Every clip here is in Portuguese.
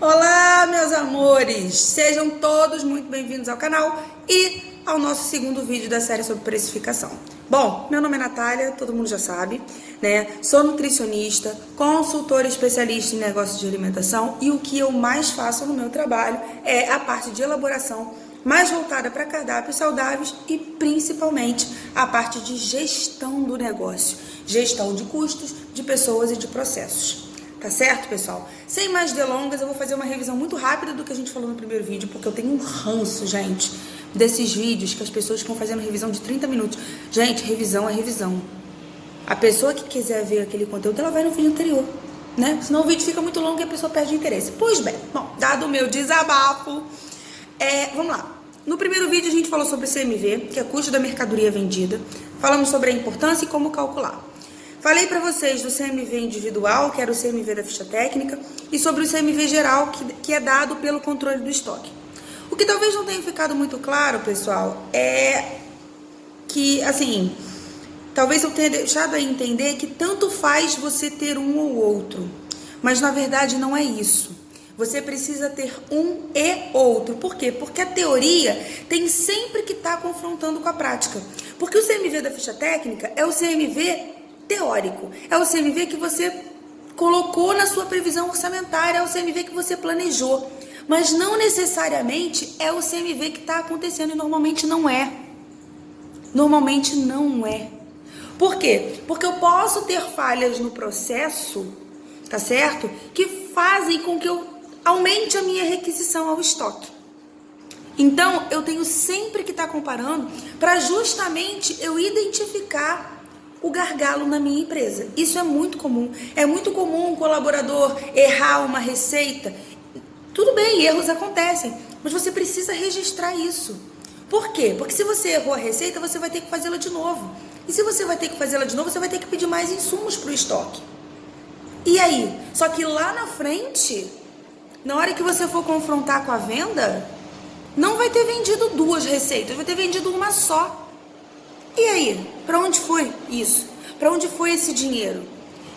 Olá, meus amores! Sejam todos muito bem-vindos ao canal e ao nosso segundo vídeo da série sobre precificação. Bom, meu nome é Natália, todo mundo já sabe, né? Sou nutricionista, consultora especialista em negócios de alimentação e o que eu mais faço no meu trabalho é a parte de elaboração mais voltada para cardápios saudáveis e principalmente a parte de gestão do negócio, gestão de custos, de pessoas e de processos. Tá certo, pessoal? Sem mais delongas, eu vou fazer uma revisão muito rápida do que a gente falou no primeiro vídeo, porque eu tenho um ranço, gente, desses vídeos que as pessoas ficam fazendo revisão de 30 minutos. Gente, revisão é revisão. A pessoa que quiser ver aquele conteúdo, ela vai no vídeo anterior, né? Senão o vídeo fica muito longo e a pessoa perde o interesse. Pois bem, bom, dado o meu desabafo, vamos lá. No primeiro vídeo a gente falou sobre CMV, que é custo da mercadoria vendida. Falamos sobre a importância e como calcular. Falei para vocês do CMV individual, que era o CMV da ficha técnica, e sobre o CMV geral, que é dado pelo controle do estoque. O que talvez não tenha ficado muito claro, pessoal, é que, assim, talvez eu tenha deixado a entender que tanto faz você ter um ou outro, mas na verdade não é isso. Você precisa ter um e outro. Por quê? Porque a teoria tem sempre que estar confrontando com a prática. Porque o CMV da ficha técnica é o CMV teórico, é o CMV que você colocou na sua previsão orçamentária, é o CMV que você planejou, mas não necessariamente é o CMV que está acontecendo e normalmente não é. Normalmente não é. Por quê? Porque eu posso ter falhas no processo, tá certo? Que fazem com que eu aumente a minha requisição ao estoque. Então, eu tenho sempre que estar comparando para justamente eu identificar o gargalo na minha empresa. Isso é muito comum. É muito comum um colaborador errar uma receita. Tudo bem, erros acontecem, mas você precisa registrar isso. Por quê? Porque se você errou a receita, você vai ter que fazê-la de novo. E se você vai ter que fazê-la de novo, você vai ter que pedir mais insumos para o estoque. E aí? Só que lá na frente, na hora que você for confrontar com a venda, não vai ter vendido duas receitas, vai ter vendido uma só. E aí, para onde foi isso? Para onde foi esse dinheiro?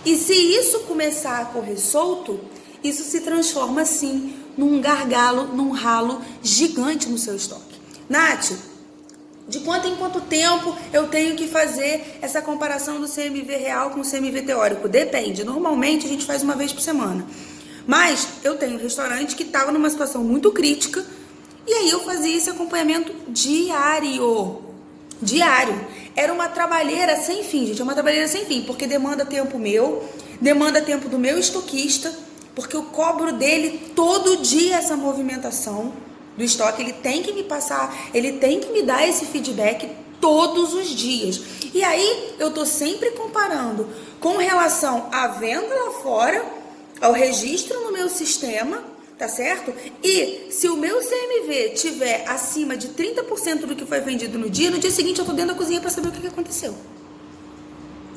E se isso começar a correr solto, isso se transforma sim num gargalo, num ralo gigante no seu estoque. Nath, de quanto em quanto tempo eu tenho que fazer essa comparação do CMV real com o CMV teórico? Depende, normalmente a gente faz uma vez por semana. Mas eu tenho um restaurante que estava numa situação muito crítica e aí eu fazia esse acompanhamento diário. Era uma trabalheira sem fim, gente, é uma trabalheira sem fim, porque demanda tempo meu, demanda tempo do meu estoquista, porque eu cobro dele todo dia essa movimentação do estoque, ele tem que me passar, ele tem que me dar esse feedback todos os dias. E aí eu tô sempre comparando com relação à venda lá fora, ao registro no meu sistema, tá certo? E se o meu CMV tiver acima de 30% do que foi vendido no dia seguinte eu tô dentro da cozinha para saber o que aconteceu.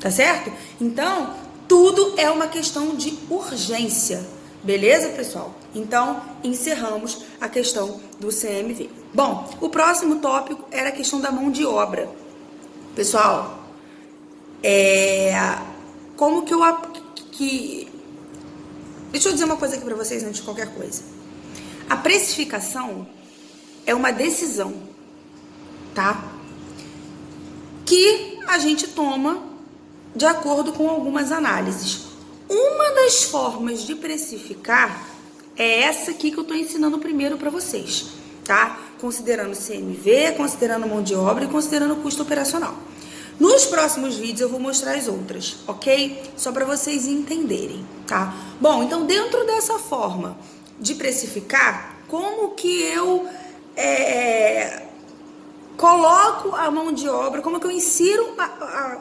Tá certo? Então, tudo é uma questão de urgência. Beleza, pessoal? Então, encerramos a questão do CMV. Bom, o próximo tópico era a questão da mão de obra. Pessoal, como que eu... Deixa eu dizer uma coisa aqui para vocês antes de qualquer coisa. A precificação é uma decisão, tá? Que a gente toma de acordo com algumas análises. Uma das formas de precificar é essa aqui que eu tô ensinando primeiro para vocês, tá? Considerando CMV, considerando mão de obra e considerando custo operacional. Nos próximos vídeos eu vou mostrar as outras, ok? Só para vocês entenderem, tá? Bom, então dentro dessa forma de precificar, como que eu coloco a mão de obra, como que eu insiro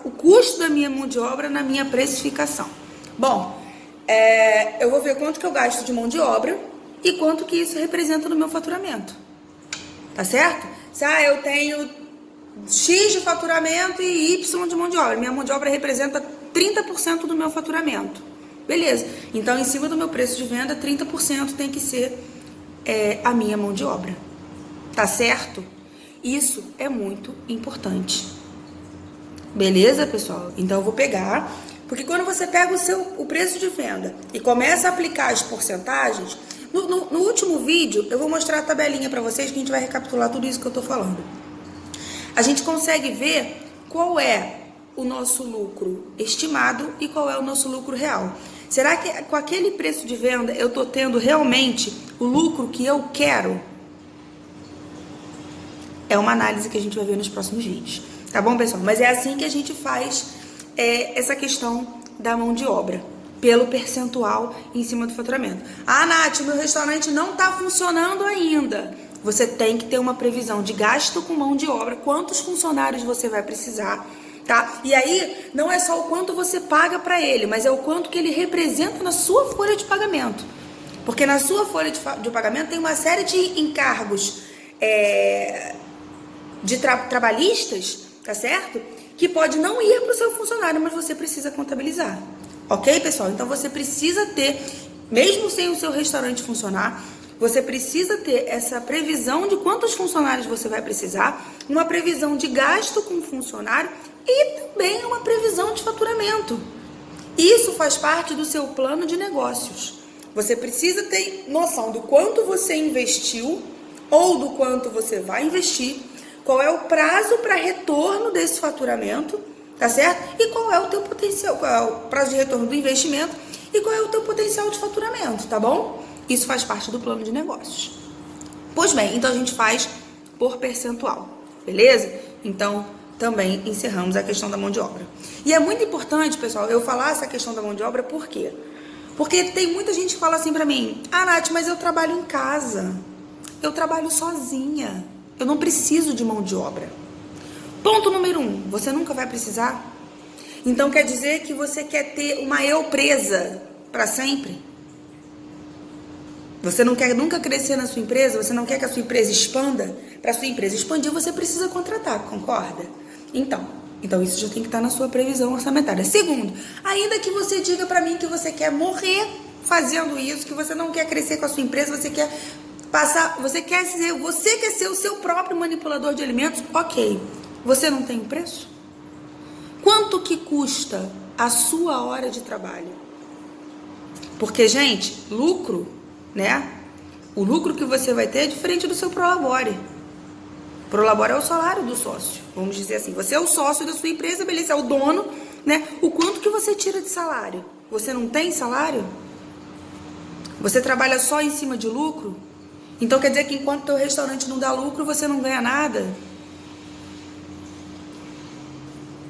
o custo da minha mão de obra na minha precificação? Bom, eu vou ver quanto que eu gasto de mão de obra e quanto que isso representa no meu faturamento, tá certo? Se eu tenho X de faturamento e Y de mão de obra. Minha mão de obra representa 30% do meu faturamento. Beleza. Então, em cima do meu preço de venda, 30% tem que ser a minha mão de obra. Tá certo? Isso é muito importante. Beleza, pessoal? Então, eu vou pegar Porque quando você pega o preço de venda e começa a aplicar as porcentagens, no último vídeo eu vou mostrar a tabelinha para vocês que a gente vai recapitular tudo isso que eu tô falando. A gente consegue ver qual é o nosso lucro estimado e qual é o nosso lucro real. Será que com aquele preço de venda eu tô tendo realmente o lucro que eu quero? É uma análise que a gente vai ver nos próximos vídeos. Tá bom, pessoal? Mas é assim que a gente faz essa questão da mão de obra, pelo percentual em cima do faturamento. Ah, Nath, meu restaurante não tá funcionando ainda. Você tem que ter uma previsão de gasto com mão de obra, quantos funcionários você vai precisar, tá? E aí, não é só o quanto você paga para ele, mas é o quanto que ele representa na sua folha de pagamento. Porque na sua folha de pagamento tem uma série de encargos trabalhistas, tá certo? Que pode não ir para o seu funcionário, mas você precisa contabilizar. Ok, pessoal? Então você precisa ter, mesmo sem o seu restaurante funcionar, você precisa ter essa previsão de quantos funcionários você vai precisar, uma previsão de gasto com o funcionário e também uma previsão de faturamento. Isso faz parte do seu plano de negócios. Você precisa ter noção do quanto você investiu ou do quanto você vai investir, qual é o prazo para retorno desse faturamento, tá certo? E qual é o teu potencial, qual é o prazo de retorno do investimento e qual é o teu potencial de faturamento, tá bom? Isso faz parte do plano de negócios. Pois bem, então a gente faz por percentual, beleza? Então, também encerramos a questão da mão de obra. E é muito importante, pessoal, eu falar essa questão da mão de obra, por quê? Porque tem muita gente que fala assim pra mim, ah, Nath, mas eu trabalho em casa, eu trabalho sozinha, eu não preciso de mão de obra. Ponto número 1, você nunca vai precisar? Então quer dizer que você quer ter uma eu presa para sempre? Você não quer nunca crescer na sua empresa? Você não quer que a sua empresa expanda? Para a sua empresa expandir, você precisa contratar, concorda? Então isso já tem que estar na sua previsão orçamentária. Segundo, ainda que você diga para mim que você quer morrer fazendo isso, que você não quer crescer com a sua empresa, você quer ser o seu próprio manipulador de alimentos, ok. Você não tem preço? Quanto que custa a sua hora de trabalho? Porque, gente, lucro, né? O lucro que você vai ter é diferente do seu prolabore. Prolabore é o salário do sócio, vamos dizer assim. Você é o sócio da sua empresa, beleza, é o dono, né? O quanto que você tira de salário? Você não tem salário? Você trabalha só em cima de lucro? Então quer dizer que enquanto teu restaurante não dá lucro, você não ganha nada?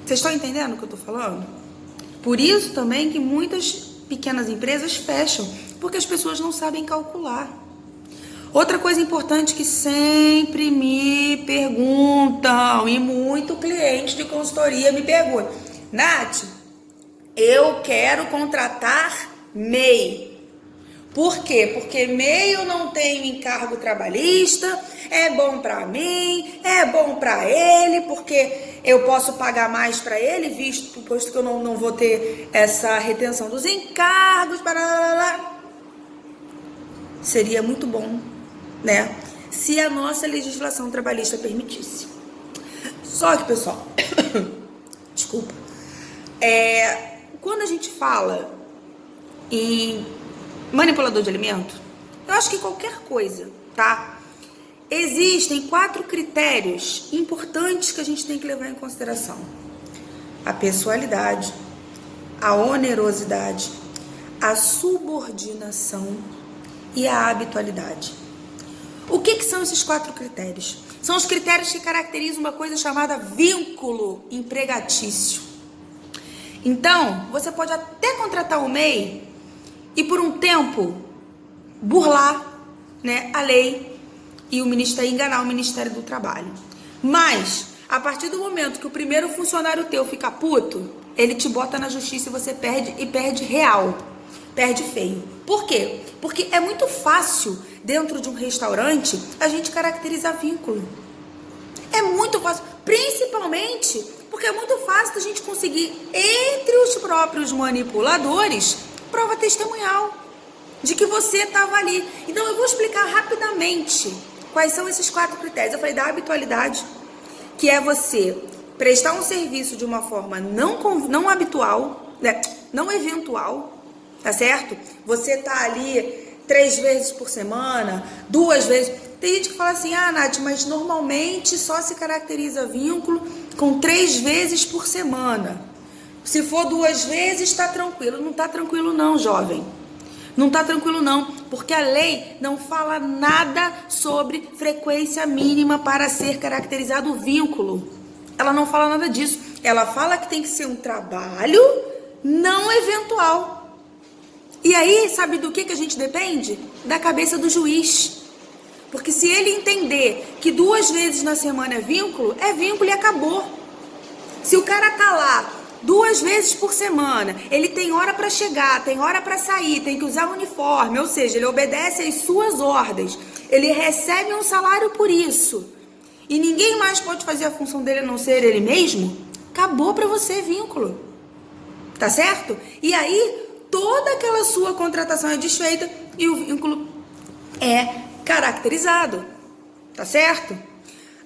Vocês estão entendendo o que eu estou falando? Por isso também que muitas pequenas empresas fecham, porque as pessoas não sabem calcular. Outra coisa importante que sempre me perguntam, e muito cliente de consultoria me pergunta, Nath, eu quero contratar MEI. Por quê? Porque MEI eu não tenho encargo trabalhista, é bom para mim, é bom para ele, porque eu posso pagar mais para ele, posto que eu não vou ter essa retenção dos encargos, Seria muito bom, né? Se a nossa legislação trabalhista permitisse. Só que, pessoal, desculpa, quando a gente fala em manipulador de alimento, eu acho que qualquer coisa, tá? Existem 4 critérios importantes que a gente tem que levar em consideração: a pessoalidade, a onerosidade, a subordinação e a habitualidade. O que são esses 4 critérios? São os critérios que caracterizam uma coisa chamada vínculo empregatício. Então, você pode até contratar um MEI e por um tempo burlar, né, a lei e enganar o Ministério do Trabalho. Mas, a partir do momento que o primeiro funcionário teu fica puto, ele te bota na justiça e você perde, e perde real. Perde feio. Por quê? Porque é muito fácil, dentro de um restaurante, a gente caracterizar vínculo. É muito fácil, principalmente porque é muito fácil a gente conseguir, entre os próprios manipuladores, prova testemunhal de que você estava ali. Então eu vou explicar rapidamente quais são esses 4 critérios. Eu falei da habitualidade, que é você prestar um serviço de uma forma não habitual, né? Não eventual, tá certo? Você tá ali 3 vezes por semana, 2 vezes. Tem gente que fala assim, ah, Nath, mas normalmente só se caracteriza vínculo com 3 vezes por semana. Se for 2 vezes, tá tranquilo. Não tá tranquilo não, jovem. Não tá tranquilo não, porque a lei não fala nada sobre frequência mínima para ser caracterizado o vínculo. Ela não fala nada disso. Ela fala que tem que ser um trabalho não eventual. E aí, sabe do que a gente depende? Da cabeça do juiz. Porque se ele entender que 2 vezes na semana é vínculo e acabou. Se o cara tá lá 2 vezes por semana, ele tem hora para chegar, tem hora para sair, tem que usar uniforme, ou seja, ele obedece às suas ordens, ele recebe um salário por isso, e ninguém mais pode fazer a função dele a não ser ele mesmo, acabou para você vínculo, tá certo? E aí, toda aquela sua contratação é desfeita e o vínculo é caracterizado, tá certo?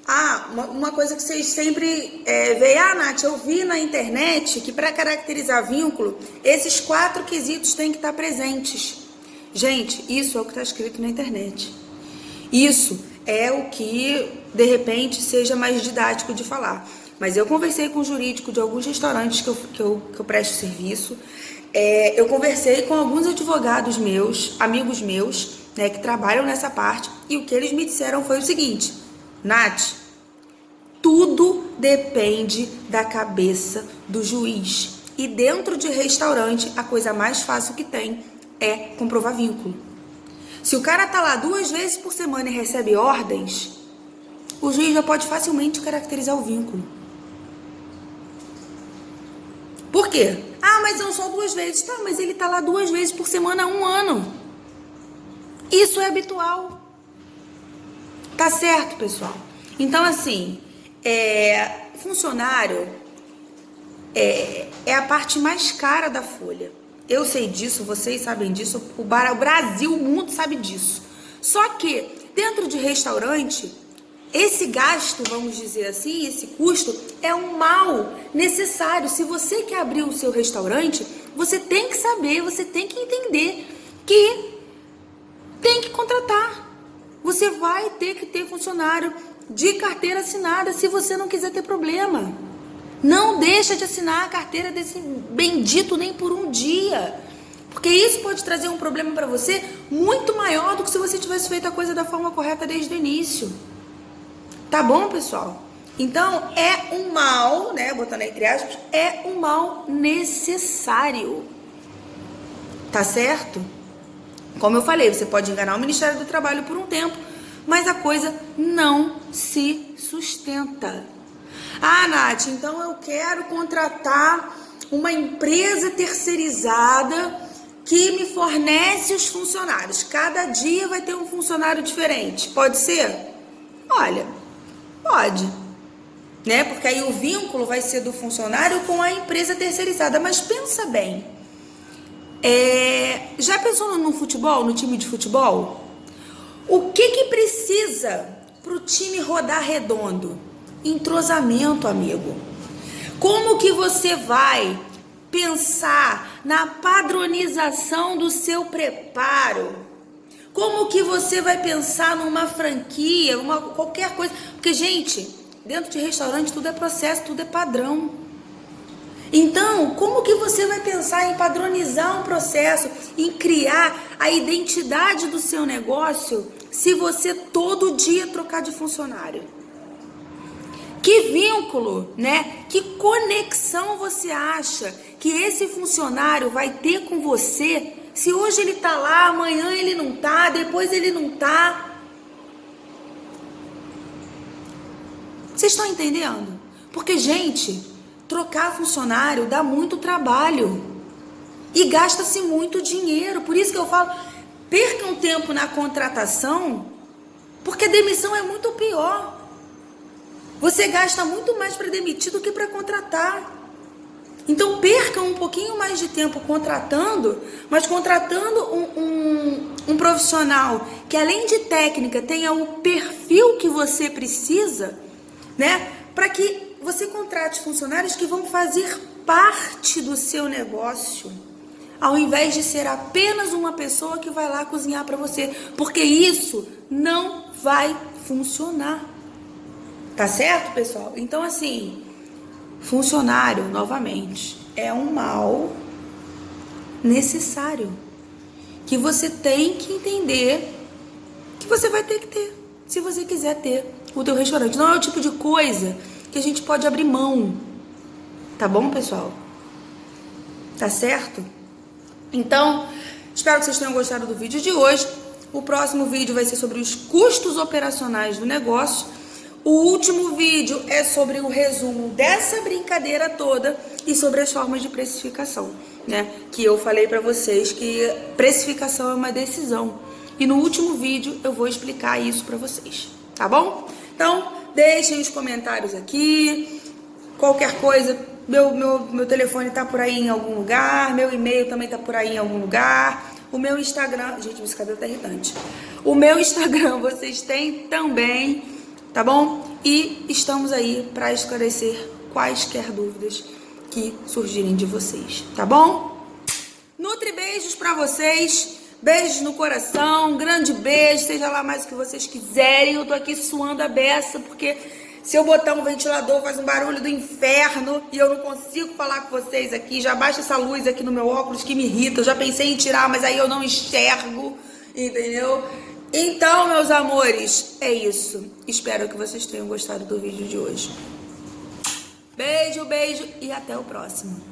Ah, uma coisa que vocês sempre veem, Nath, eu vi na internet que para caracterizar vínculo, esses 4 quesitos têm que estar presentes. Gente, isso é o que está escrito na internet. Isso é o que, de repente, seja mais didático de falar. Mas eu conversei com o jurídico de alguns restaurantes que eu presto serviço. Eu conversei com alguns advogados meus, amigos meus, né, que trabalham nessa parte, e o que eles me disseram foi o seguinte: Nath, tudo depende da cabeça do juiz. E dentro de restaurante, a coisa mais fácil que tem é comprovar vínculo. Se o cara tá lá 2 vezes por semana e recebe ordens, o juiz já pode facilmente caracterizar o vínculo. Por quê? Ah, mas são só 2 vezes. Tá, mas ele tá lá 2 vezes por semana há 1 ano. Isso é habitual. Tá certo, pessoal? Então, assim, funcionário é a parte mais cara da folha. Eu sei disso, vocês sabem disso, o Brasil, o mundo sabe disso. Só que, dentro de restaurante, esse gasto, vamos dizer assim, esse custo, é um mal necessário. Se você quer abrir o seu restaurante, você tem que saber, você tem que entender que tem que contratar. Você vai ter que ter funcionário de carteira assinada se você não quiser ter problema. Não deixa de assinar a carteira desse bendito nem por um dia. Porque isso pode trazer um problema para você muito maior do que se você tivesse feito a coisa da forma correta desde o início. Tá bom, pessoal? Então, é um mal, né, botando entre aspas, é um mal necessário. Tá certo? Como eu falei, você pode enganar o Ministério do Trabalho por um tempo, mas a coisa não se sustenta. Ah, Nath, então eu quero contratar uma empresa terceirizada que me fornece os funcionários. Cada dia vai ter um funcionário diferente. Pode ser? Olha, pode. Né? Porque aí o vínculo vai ser do funcionário com a empresa terceirizada. Mas pensa bem. Já pensou no futebol, no time de futebol? O que precisa para o time rodar redondo? Entrosamento, amigo. Como que você vai pensar na padronização do seu preparo? Como que você vai pensar numa franquia, qualquer coisa? Porque, gente, dentro de restaurante tudo é processo, tudo é padrão. Então, como que você vai pensar em padronizar um processo, em criar a identidade do seu negócio, se você todo dia trocar de funcionário? Que vínculo, né? Que conexão você acha que esse funcionário vai ter com você se hoje ele tá lá, amanhã ele não tá, depois ele não tá? Vocês estão entendendo? Porque, gente, trocar funcionário dá muito trabalho e gasta-se muito dinheiro. Por isso que eu falo, percam tempo na contratação, porque a demissão é muito pior. Você gasta muito mais para demitir do que para contratar. Então percam um pouquinho mais de tempo contratando, mas contratando um profissional que, além de técnica, tenha o perfil que você precisa, né? Para que você contrate funcionários que vão fazer parte do seu negócio, ao invés de ser apenas uma pessoa que vai lá cozinhar para você, porque isso não vai funcionar. Tá certo, pessoal? Então, assim, funcionário, novamente, é um mal necessário que você tem que entender que você vai ter que ter, se você quiser ter o teu restaurante. Não é o tipo de coisa que a gente pode abrir mão. Tá bom, pessoal? Tá certo? Então, espero que vocês tenham gostado do vídeo de hoje. O próximo vídeo vai ser sobre os custos operacionais do negócio. O último vídeo é sobre o resumo dessa brincadeira toda e sobre as formas de precificação, né? Que eu falei pra vocês que precificação é uma decisão. E no último vídeo eu vou explicar isso pra vocês, tá bom? Então, deixem os comentários aqui. Qualquer coisa, meu telefone tá por aí em algum lugar, meu e-mail também tá por aí em algum lugar, o meu Instagram, gente, meu cabelo tá irritante, o meu Instagram vocês têm também, tá bom? E estamos aí para esclarecer quaisquer dúvidas que surgirem de vocês, tá bom? Nutri beijos pra vocês, beijos no coração, um grande beijo, seja lá mais o que vocês quiserem. Eu tô aqui suando a beça, porque se eu botar um ventilador faz um barulho do inferno e eu não consigo falar com vocês aqui. Já baixa essa luz aqui no meu óculos que me irrita. Eu já pensei em tirar, mas aí eu não enxergo, entendeu? Então, meus amores, é isso. Espero que vocês tenham gostado do vídeo de hoje. Beijo, beijo e até o próximo.